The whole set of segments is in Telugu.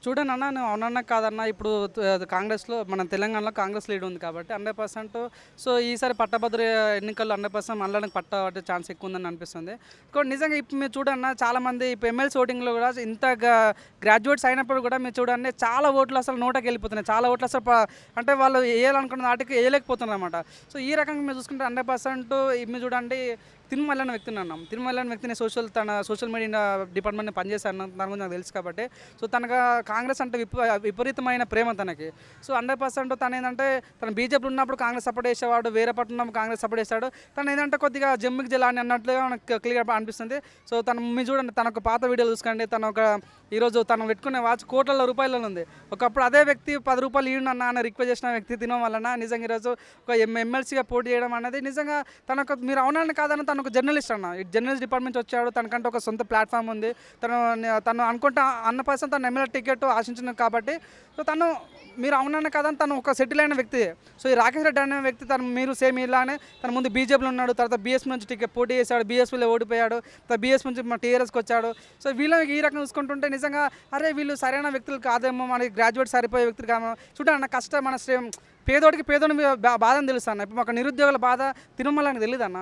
చూడండి అన్న, నువ్వు అవునన్నా కాదన్నా ఇప్పుడు కాంగ్రెస్లో మన తెలంగాణలో కాంగ్రెస్ లీడ్ ఉంది కాబట్టి 100%. సో ఈసారి పట్టభద్ర ఎన్నికల్లో 100% మనలోకి పట్టే ఛాన్స్ ఎక్కువ ఉందని అనిపిస్తుంది. ఇంకోటి నిజంగా ఇప్పుడు మీరు చూడన్న చాలామంది ఇప్పుడు ఎమ్మెల్సీ ఓటింగ్లో కూడా ఇంత గ్రాడ్యుయేట్స్ అయినప్పుడు కూడా మీరు చూడండి చాలా ఓట్లు అసలు నోటకి వెళ్ళిపోతున్నాయి. చాలా ఓట్లు అసలు అంటే వాళ్ళు వేయాలనుకున్న వాటికి వేయలేకపోతున్నారు అనమాట. సో ఈ రకంగా మీరు చూసుకుంటే 100% మీరు చూడండి తిరుమల అనే వ్యక్తిని అన్నాం. తిరుమల అనే వ్యక్తిని తన సోషల్ మీడియా డిపార్ట్మెంట్ని పనిచేశాను, దాని గురించి నాకు తెలుసు కాబట్టి. సో తనకు కాంగ్రెస్ అంటే విపరీతమైన ప్రేమ తనకి. సో 100% తను ఏంటంటే తను బీజేపీ ఉన్నప్పుడు కాంగ్రెస్ సపోర్ట్ చేసేవాడు, వేరే పట్టణం కాంగ్రెస్ సపోర్ట్ చేశాడు. తను ఏంటంటే కొద్దిగా జమ్మికి జిల్లాని అన్నట్లుగా మనకు క్లియర్ అనిపిస్తుంది. సో తను మీరు చూడండి, తన ఒక పాత వీడియోలు చూసుకోండి. తను ఈరోజు తను పెట్టుకునే వాచ్ కోట్ల రూపాయలలో ఉంది. ఒకప్పుడు అదే వ్యక్తి 10 రూపాయలు ఇవ్వండి అన్న అని రిక్వెస్ట్ చేసిన వ్యక్తి తినడం వలన నిజంగా ఈరోజు ఒక ఎమ్మెల్సీగా పోటీ చేయడం అనేది నిజంగా తనకు మీరు అవునని కాదని తను ఒక జర్నలిస్ట్ అన్న. ఈ జర్నలిస్ట్ డిపార్ట్మెంట్ వచ్చాడు, తనకంటే ఒక సొంత ప్లాట్ఫామ్ ఉంది. తను అనుకుంటా 100% తను ఎమ్మెల్యే టికెట్ ఆశించినాడు కాబట్టి. సో తను మీరు అవునన్న కాదని తను ఒక సెటిల్ అయిన వ్యక్తి. సో ఈ రాకేష్ రెడ్డి అనే వ్యక్తి తను మీరు సేమ్ ఇలానే తన ముందు బీజేపీలో ఉన్నాడు, తర్వాత బీఎస్పీ నుంచి టికెట్ పోటీ చేశాడు, బీఎస్పీలో ఓడిపోయాడు, తర్వాత బీఎస్పీ నుంచి మన టీఆర్ఎస్కి వచ్చాడు. సో వీళ్ళకి ఈ రకంగా చూసుకుంటుంటే నిజంగా అరే వీళ్ళు సరైన వ్యక్తులు కాదేమో, మనకి గ్రాడ్యుయేట్ సరిపోయే వ్యక్తులు కామో. చూడండి అన్న, కష్టం మన పేదోడికి పేదోడి బాధని తెలుసు అన్న. ఇప్పుడు ఒక నిరుద్యోగుల బాధ తిరుమల అని తెలియదు అన్న.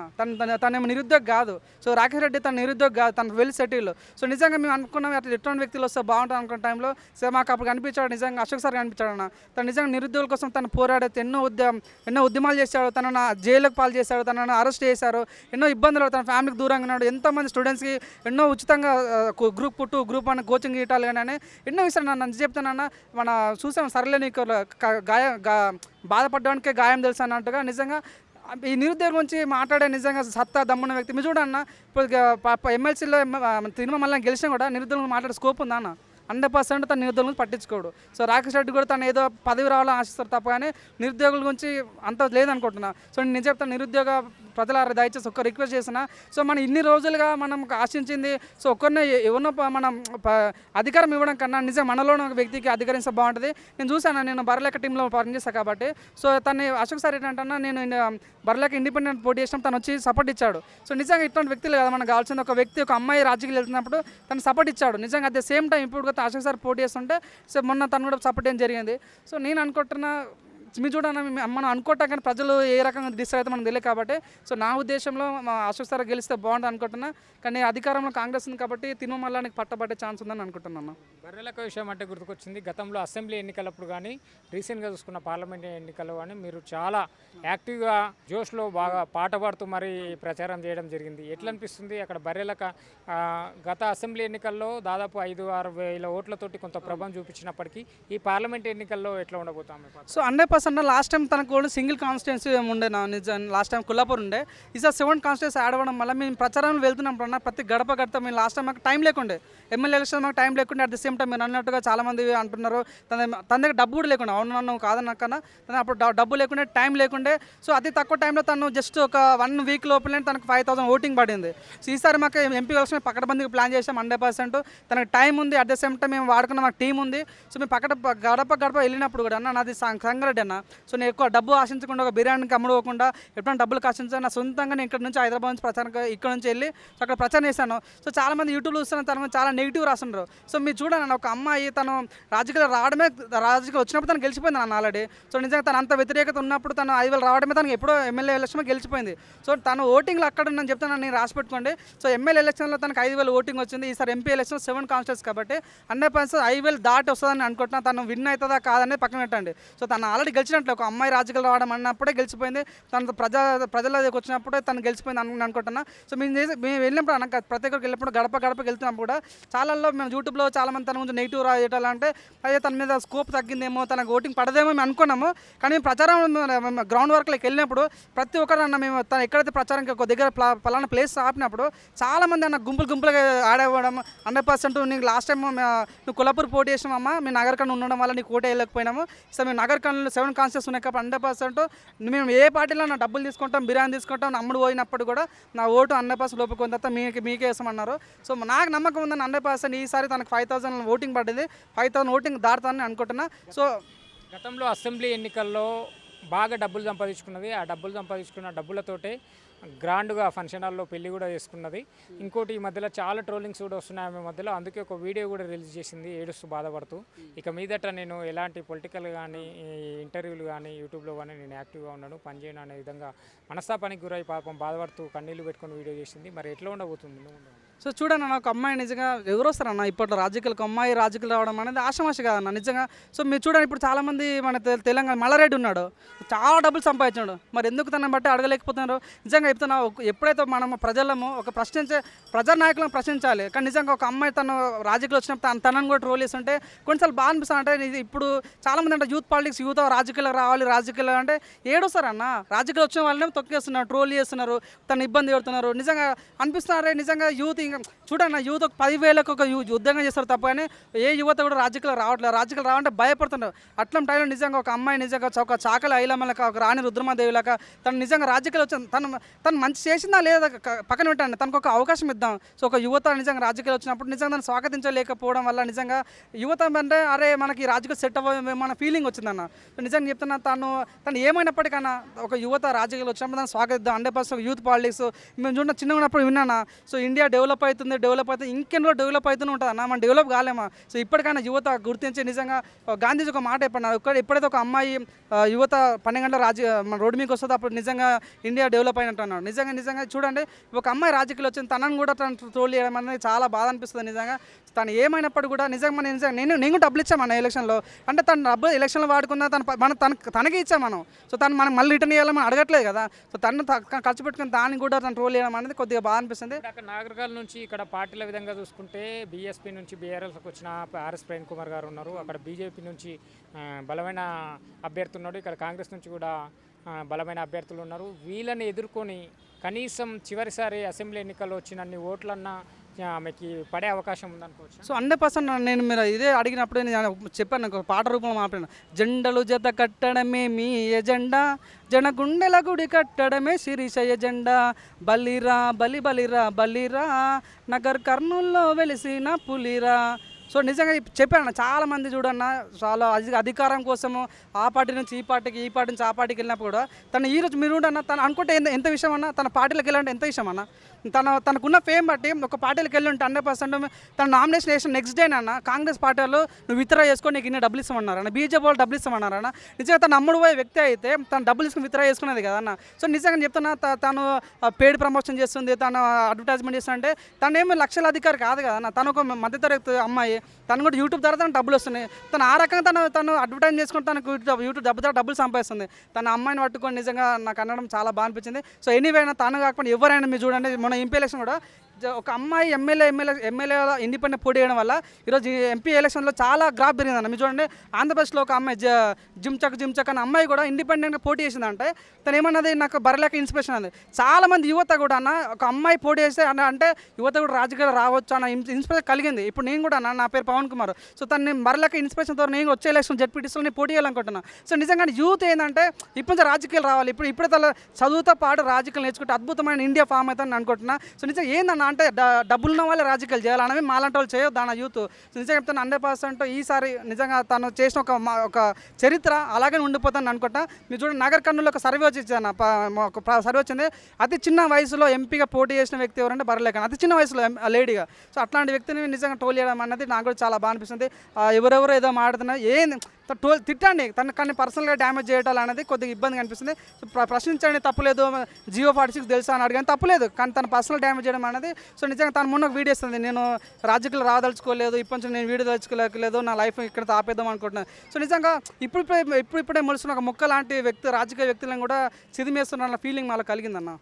తనేమో నిరుద్యోగి కాదు. సో రాకేష్ రెడ్డి తన నిరుద్యోగి కాదు, తను వెల్ సెటిల్. సో నిజంగా మేము అనుకున్నాం అట్లా ఎటువంటి వ్యక్తులు వస్తే బాగుంటుంది అనుకున్న టైంలో సో మాకు అప్పుడు కనిపించాడు. నిజంగా అశోక్ సార్ కనిపించాడు అన్న. తను నిజంగా నిరుద్యోగుల కోసం తను పోరాడే ఎన్నో ఉద్యమాలు చేశాడు. తనను జైలుకు పాలు చేశాడు, తనను అరెస్ట్ చేశారు, ఎన్నో ఇబ్బందులు, తన ఫ్యామిలీకి దూరంగా ఉన్నాడు. ఎంతోమంది స్టూడెంట్స్కి ఎన్నో ఉచితంగా గ్రూప్ 2 గ్రూప్ 1 కోచింగ్ ఇవ్వాలి కానీ ఎన్నో విషయాలు నన్ను చెప్తానన్న. మన చూసాం సర్లే నీకు బాధపడడానికే గాయం తెలుసు అన్నట్టుగా. నిజంగా ఈ నిరుద్యోగం గురించి మాట్లాడే నిజంగా సత్తా దమ్మున్న వ్యక్తి. మీరు చూడన్న, ఇప్పుడు ఎమ్మెల్సీలో తిరుమల మళ్ళీ గెలిచినా కూడా నిరుద్యోగం మాట్లాడే స్కోప్ ఉందా అన్న? 100% తన నిరుద్యోగుల గురించి పట్టించుకోడు. సో రాకేష్ రెడ్డి కూడా తను ఏదో పదవి రావాలని ఆశిస్తారు తప్ప కానీ నిరుద్యోగుల గురించి అంత లేదనుకుంటున్నా. సో నేను చెప్తాను, నిరుద్యోగ ప్రజల దయచేసి ఒక్క రిక్వెస్ట్ చేసిన. సో మనం ఇన్ని రోజులుగా మనం ఆశించింది సో ఒక్కరినే ఎవరినో మనం అధికారం ఇవ్వడం కన్నా నిజంగా మనలోని ఒక వ్యక్తికి అధికారిస్తే బాగుంటుంది. నేను చూసాను, నేను బర్రెలెక్క టీంలో పనిచేస్తాను కాబట్టి. సో తను అశోక్ సార్ ఏంటంటే నేను బర్రెలెక్క ఇండిపెండెంట్ పోటీ చేసినాం, తను వచ్చి సపోర్ట్ ఇచ్చాడు. సో నిజంగా ఇటువంటి వ్యక్తులు కదా మనకు కావాల్సింది. ఒక వ్యక్తి ఒక అమ్మాయి రాజకీయాలు వెళ్తున్నప్పుడు తను సపోర్ట్ ఇచ్చాడు. నిజంగా అట్ ద సేమ్ టైం ఇప్పుడు అశోక్ సార్ పోటీ చేస్తుంటే సో మొన్న తను కూడా సపోర్ట్ చేయడం జరిగింది. సో నేను అనుకుంటున్నా మీరు చూడండి, మనం అనుకుంటాం కానీ ప్రజలు ఏ రకంగా డిసైడ్ అయితే మనకు తెలియదు కాబట్టి. సో నా ఉద్దేశంలో మా అశోక్ సార్ గెలిస్తే బాగుంటుంది అనుకుంటున్నా. కానీ అధికారంలో కాంగ్రెస్ ఉంది కాబట్టి తిరుమలకి పట్టబట్టే ఛాన్స్ ఉందని అనుకుంటున్నాను. బర్రెలక విషయం అంటే గుర్తుకొచ్చింది, గతంలో అసెంబ్లీ ఎన్నికలప్పుడు కానీ రీసెంట్గా చూసుకున్న పార్లమెంట్ ఎన్నికల్లో కానీ మీరు చాలా యాక్టివ్గా జోష్లో బాగా పాట పాడుతూ మరి ప్రచారం చేయడం జరిగింది. ఎట్లా అనిపిస్తుంది అక్కడ బర్రెలక? గత అసెంబ్లీ ఎన్నికల్లో దాదాపు 5-6 వేల ఓట్లతోటి కొంత ప్రభావం చూపించినప్పటికీ ఈ పార్లమెంట్ ఎన్నికల్లో ఎట్లా ఉండబోతాం? సో 100% లాస్ట్ టైం తనకు కూడా సింగిల్ కాన్స్టిట్యున్సీ ఉండే నిజం. లాస్ట్ టైం కొల్లాపూర్ ఉండే. ఈసారి 7 కాన్స్టిట్యున్సీ యాడ్ అవ్వడం వల్ల మేము ప్రచారం వెళ్తున్నప్పుడు ప్రతి గడప మేము లాస్ట్ టైం మాకు టైం లేకుండే, ఎమ్మెల్యే ఎలక్షన్ మాకు టైం లేకుండే. అట్ ద సేమ్ టైం మీరు అన్నట్టుగా చాలామంది అంటున్నారు తన దగ్గర డబ్బు కూడా లేకుండా. అవును కాదన్నకన్నా తను అప్పుడు డబ్బు లేకుండే, టైం లేకుండే. సో అతి తక్కువ టైంలో తను జస్ట్ ఒక 1 వీక్ లోపలే తనకు 5,000 ఓటింగ్ పడింది. సో ఈసారి మాకు ఎంపీ ఎలక్షన్ పక్కడబందికి ప్లాన్ చేసాం 100%. తనకు టైం ఉంది, అట్ ద సేమ్ టైం మేము వాడుకున్న మాకు టీం ఉంది. సో మేము గడప వెళ్ళినప్పుడు కూడా అన్న నాది సంగారెడ్డి అన్న. సో నేను ఎక్కువ డబ్బు ఆశించకుండా ఒక బిర్యానీకి అమ్ముడుకోకుండా ఎప్పుడైనా డబ్బులు ఆశించాను. నా సొంతంగా నేను ఇక్కడ నుంచి హైదరాబాద్ నుంచి ప్రచారం ఇక్కడ నుంచి వెళ్ళి సో అక్కడ ప్రచారం చేశాను. సో చాలామంది యూట్యూబ్లో చూస్తున్న తను చాలా నెగిటివ్ రాస్తున్నారు. సో మీరు చూడండి, ఒక అమ్మాయి తను రాజకీయాలు వచ్చినప్పుడు తను గెలిచిపోయింది నన్ను ఆల్రెడీ. సో నిజంగా తను అంత వ్యతిరేకత ఉన్నప్పుడు తను 5,000 రావడమే తనకు ఎప్పుడో ఎమ్మెల్యే ఎలక్షన్లో గెలిచిపోయింది. సో తను ఓటింగ్లో అక్కడ నేను చెప్తాను, నేను రాసి పెట్టుకోండి. సో ఎమ్మెల్యే ఎలక్షన్లో తనకు 5,000 ఓటింగ్ వచ్చింది. ఈసారి ఎంపీ ఎలక్షన్ 7 కాన్స్టిట్యూన్సీ కాబట్టి 100% 5,000 దాటి వస్తుందని అనుకుంటున్నా. తను విన్ అవుతుందా కాదనేది పక్కన పెట్టండి. సో తను ఆల్రెడీ గెలిచినట్లు, ఒక అమ్మాయి రాజకీయాలు రావడం అన్నప్పుడే గెలిచిపోయింది. తన ప్రజల దగ్గరికి వచ్చినప్పుడే తను గెలిచిపోయింది అనుకుంటున్నా. సో మేము వెళ్ళినప్పుడు అన్న ప్రతి ఒక్కరికి వెళ్ళినప్పుడు గడపకి వెళ్తున్నప్పుడు కూడా చాలాలో మేము యూట్యూబ్లో చాలామంది తన గురించి నెగిటివ్ రాయటాలంటే అదే తన మీద స్కోప్ తగ్గిందేమో, తనకు ఓటింగ్ పడదేమో మేము అనుకున్నాము. కానీ మేము ప్రచారం గ్రౌండ్ వర్క్లోకి వెళ్ళినప్పుడు ప్రతి ఒక్కరు అన్న మేము తను ఎక్కడైతే ప్రచారం ఒక దగ్గర పలానా ప్లేస్ ఆపినప్పుడు చాలామంది అన్న గుంపులుగా ఆడేవ్వడం. 100% నీకు లాస్ట్ టైం నువ్వు కొల్లాపూర్ పోటీ చేసామమ్మా, మీ నగరకన్నా ఉండడం వల్ల నీకు ఓటే వెళ్ళకపోయినాము. సో మేము నగరకన్నా 7 కాన్స్టిట్యూన్సీ ఉన్నాయి కాబట్టి 100% మేము ఏ పార్టీలో నా డబ్బులు తీసుకుంటాం, బిర్యానీ తీసుకుంటాం, అమ్ముడు పోయినప్పుడు కూడా నా ఓటు 100% లోపలికి కొంత మీకే వేసామన్నారు. సో నాకు నమ్మకం ఉందని 100% ఈసారి తనకు 5,000 ఓటింగ్ పడింది. 5,000 ఓటింగ్ దాటుతానని అనుకుంటున్నా. సో గతంలో అసెంబ్లీ ఎన్నికల్లో బాగా డబ్బులు సంపాదించుకున్నది. ఆ డబ్బులు సంపాదించుకున్న డబ్బులతోటే గ్రాండ్గా ఫంక్షన్ హాల్లో పెళ్లి కూడా చేసుకున్నది. ఇంకోటి ఈ మధ్యలో చాలా ట్రోలింగ్స్ కూడా వస్తున్నాయి ఆమె మధ్యలో. అందుకే ఒక వీడియో కూడా రిలీజ్ చేసింది ఏడుస్తూ బాధపడుతూ. ఇక మీదట నేను ఎలాంటి పొలిటికల్ కానీ ఇంటర్వ్యూలు కానీ యూట్యూబ్లో కానీ నేను యాక్టివ్గా ఉన్నాను, పనిచేయను అనే విధంగా మనస్తాపానికి గురై పాపం బాధపడుతూ కన్నీళ్లు పెట్టుకొని వీడియో చేసింది. మరి ఎట్లా ఉండబోతుంది నువ్వు? సో చూడన్న, ఒక అమ్మాయి నిజంగా ఎవరు వస్తారన్న ఇప్పట్లో రాజకీయాలకు, అమ్మాయి రాజకీయాలు రావడం అనేది ఆషమాష కాదన్న నిజంగా. సో మీరు చూడండి, ఇప్పుడు చాలామంది మన తెలంగాణ మల్లారెడ్డి ఉన్నాడు, చాలా డబ్బులు సంపాదించాడు. మరి ఎందుకు తనని బట్టి అడగలేకపోతున్నారు? నిజంగా చెప్తున్నా, ఎప్పుడైతే మనం ప్రజలము ఒక ప్రజానాయకులను ప్రశ్నించాలి. కానీ నిజంగా ఒక అమ్మాయి తను రాజకీయాలు వచ్చినప్పుడు తనని కూడా ట్రోల్ చేస్తుంటే కొన్నిసార్లు బాగా అనిపిస్తుంది. అంటే ఇది ఇప్పుడు చాలామంది అంటే యూత్ పాలిటిక్స్, యూత్ రాజకీయాలకు రావాలి, రాజకీయాలు అంటే ఏడొస్తారన్న. రాజకీయాలు వచ్చిన వాళ్ళని తొక్కేస్తున్నారు, ట్రోల్ చేస్తున్నారు, తను ఇబ్బంది పెడుతున్నారు. నిజంగా అనిపిస్తున్నారే, నిజంగా యూత్ ఇంకా చూడండి, యూత్ ఒక 10,000కు ఒక ఉద్యోగం చేస్తారు తప్ప, కానీ ఏ యువత కూడా రాజకీయాలు రావట్లేదు. రాజకీయాలు రావంటే భయపడుతున్నారు. అట్లాంటి టైంలో నిజంగా ఒక అమ్మాయి నిజంగా ఒక చాకలి ఐలమ్మలక, ఒక రాణి రుద్రమాదేవిలాక తను నిజంగా రాజకీయాలు వచ్చింది. తను మంచి చేసిందా లేదా పక్కన పెట్టండి, తనకు ఒక అవకాశం ఇద్దాం. సో ఒక యువత నిజంగా రాజకీయాలు వచ్చినప్పుడు నిజంగా తను స్వాగతించలేకపోవడం వల్ల నిజంగా యువత అంటే అరే మనకి రాజకీయ సెట్ అవ్వమేమో అన్న ఫీలింగ్ వచ్చిందన్న. నిజంగా చెప్తున్నా, తను ఏమైనప్పటికన్నా ఒక యువత రాజకీయాలు వచ్చినప్పుడు దాన్ని స్వాగతిద్దాం. 100% యూత్ పాలిటిక్స్ మేము చూడ చిన్నగా ఉన్నప్పుడు విన్నానా. సో ఇండియా డెవలప్ అవుతుంది ఇంకెన్నో డెవలప్ అవుతూనే ఉంటుంది అన్న, మనం డెవలప్ కాలేమా? సో ఇప్పటికైనా యువత గుర్తించి నిజంగా గాంధీజీ ఒక మాట చెప్పాను, ఎప్పుడైతే ఒక అమ్మాయి యువత 12 గంటల మన రోడ్డు మీకు వస్తుందో అప్పుడు నిజంగా ఇండియా డెవలప్ అయినట్టు అన్నాడు. నిజంగా చూడండి, ఒక అమ్మాయి రాజకీయాలు వచ్చింది, తనను కూడా తను ట్రోల్ చేయడం అనేది చాలా బాధ అనిపిస్తుంది. నిజంగా తను ఏమైనప్పుడు కూడా నిజంగా నేను డబ్బులు ఇచ్చాం మన ఎలక్షన్లో. అంటే తను డబ్బులు ఎలక్షన్లో వాడుకున్న తనకి ఇచ్చాం మనం. సో తను మనం మళ్ళీ రిటర్న్ చేయాలని మనం అడగట్లేదు కదా. సో తను ఖర్చు పెట్టుకుని దాన్ని కూడా తను ట్రోల్ చేయడం అనేది కొద్దిగా బాధ అనిపిస్తుంది. అక్కడ నాగరికాల నుంచి ఇక్కడ పార్టీల విధంగా చూసుకుంటే బీఎస్పీ నుంచి బీఆర్ఎల్కి వచ్చిన ఆర్ఎస్ ప్రవీణ్ కుమార్ గారు ఉన్నారు. అక్కడ బీజేపీ నుంచి బలమైన అభ్యర్థి ఉన్నాడు. ఇక్కడ కాంగ్రెస్ నుంచి కూడా బలమైన అభ్యర్థులు ఉన్నారు. వీళ్ళని ఎదుర్కొని కనీసం చివరిసారి అసెంబ్లీ ఎన్నికల్లో వచ్చినన్ని ఓట్లన్నా ఆమెకి పడే అవకాశం ఉందనుకోవచ్చు. సో 100% నేను మీరు ఇదే అడిగినప్పుడు నేను చెప్పాను, ఒక పాట రూపంలో మాట్లాడాను. జెండలు జత కట్టడమే మీ ఎజెండా, జనగుండెల గుడి కట్టడమే శిరీష ఎజెండా, బలిరా బలిరా బలిరా నగర్ కర్నూల్లో వెలిసిన పులిరా. సో నిజంగా చెప్పాను, చాలామంది చూడన్న చాలా అధికారం కోసము ఆ పార్టీ నుంచి ఈ పార్టీకి, ఈ పార్టీ నుంచి ఆ పార్టీకి వెళ్ళినప్పుడు కూడా తను ఈరోజు మీరు అన్న తను అనుకుంటే ఎంత విషయం అన్న, తన పార్టీలకు వెళ్ళాలంటే ఎంత విషయం అన్న, తనకున్న ఫేమ్ బట్టి ఒక పార్టీలకు వెళ్ళి ఉంటే 100% తన నామినేషన్ వేసిన నెక్స్ట్ డే అన్న కాంగ్రెస్ పార్టీలో నువ్వు విత్డ్రా చేసుకొని నీకు ఇన్ని డబ్బులు ఇస్తామన్నారన్న, బీజేపీ వాళ్ళు డబ్బులు ఇస్తామన్నారన్న. నిజంగా తను అమ్ముడు పోయే వ్యక్తి అయితే తను డబ్బులు తీసుకుని విత్డ్రా చేసుకునేది కదన్న. సో నిజంగా చెప్తున్నా, తను పెయిడ్ ప్రమోషన్ చేస్తుంది, తను అడ్వర్టైజ్మెంట్ చేస్తుంటే తను ఏమి లక్షల అధికారి కాదు కదన్న. తను ఒక మధ్యతరగతి అమ్మాయి, తను కూడా యూట్యూబ్ ద్వారా తను డబ్బులు వస్తున్నాయి. తను ఆ రకంగా తను అడ్వర్టైజ్ చేసుకుని తనకు యూట్యూబ్ డబ్బులు సంపాదిస్తుంది. తన అమ్మాయిని పట్టుకొని నిజంగా నాకు అనడం చాలా బాగా అనిపించింది. సో ఎనీవైనా తను కాకపోతే ఎవరైనా మీరు చూడండి, మన ఎంపీ ఎలక్షన్ కూడా ఒక అమ్మాయి ఎమ్మెల్యే ఇండిపెండెంట్ పోటీ చేయడం వల్ల ఈరోజు ఎంపీ ఎలక్షన్లో చాలా గ్రాఫ్ పెరిగిందన్న. మీరు చూడండి, ఆంధ్రప్రదేశ్లో ఒక అమ్మాయి జిమ్చక్ అనే అమ్మాయి కూడా ఇండిపెండెంట్గా పోటీ చేసిందంటే తను ఏమన్నది, నాకు బర్రెలకి ఇన్స్పిరేషన్ అంది. చాలామంది యువత కూడా అన్న ఒక అమ్మాయి పోటీ చేస్తే అంటే యువత కూడా రాజకీయాలు రావచ్చు అన్న ఇన్స్పిరేషన్ కలిగింది. ఇప్పుడు నేను కూడా నా పేరు పవన్ కుమార్. సో తను బర్రెలకి ఇన్స్పిరేషన్ ద్వారా నేను వచ్చే ఎలక్షన్ జెడ్పీటీసీలో నేను పోటీ చేయాలనుకుంటున్నాను. సో నిజంగా యూత్ ఏంటంటే ఇప్పుడు నుంచి రాజకీయాలు రావాలి, ఇప్పుడే తల చదువుతో పాటు రాజకీయాలు నేర్చుకుంటే అద్భుతమైన ఇండియా ఫామ్ అవుతుందని అనుకుంటున్నా. సో నిజంగా ఏందన్న అంటే డబ్బులున్న వాళ్ళే రాజకీయాలు చేయాలనేవి మాలాంటి వాళ్ళు చేయొద్దు అన్న యూత్. నిజంగా చెప్తాను, 100% ఈసారి నిజంగా తను చేసిన ఒక చరిత్ర అలాగే ఉండిపోతాను అనుకుంటా. మీరు చూడండి, నగర్ కర్నూలులో ఒక సర్వే వచ్చింది, ఒక సర్వే వచ్చింది. అతి చిన్న వయసులో ఎంపీగా పోటీ చేసిన వ్యక్తి ఎవరంటే బర్రెలేక, అతి చిన్న వయసులో లేడీగా. సో అట్లాంటి వ్యక్తిని నిజంగా ట్రోల్ చేయడం అనేది నాకు కూడా చాలా బాగా అనిపిస్తుంది. ఎవరెవరో ఏదో మాట్లాడుతున్నా తిట్టండి, కానీ పర్సనల్గా డ్యామేజ్ చేయడం అనేది కొద్దిగా ఇబ్బందిగా అనిపిస్తుంది. సో ప్రశ్నించండి, తప్పులేదు. జియో 46 తెలుసా అని అడిగాను, తప్పులేదు. కానీ తన పర్సనల్ డ్యామేజ్ చేయడం అనేది, సో నిజంగా తను మొన్న ఒక వీడియో ఇస్తుంది, నేను రాజకీయాలు రాదలుచుకోలేదు, ఇప్పటి నుంచి నేను వీడియో దలుచుకోలేదు, నా లైఫ్ ఇక్కడ ఆపేద్దాం అనుకుంటున్నాను. సో నిజంగా ఇప్పుడే మొలుస్తున్న ఒక మొక్క లాంటి రాజకీయ వ్యక్తులను కూడా చిదిమేస్తున్న ఫీలింగ్ మాకు కలిగిందన్న.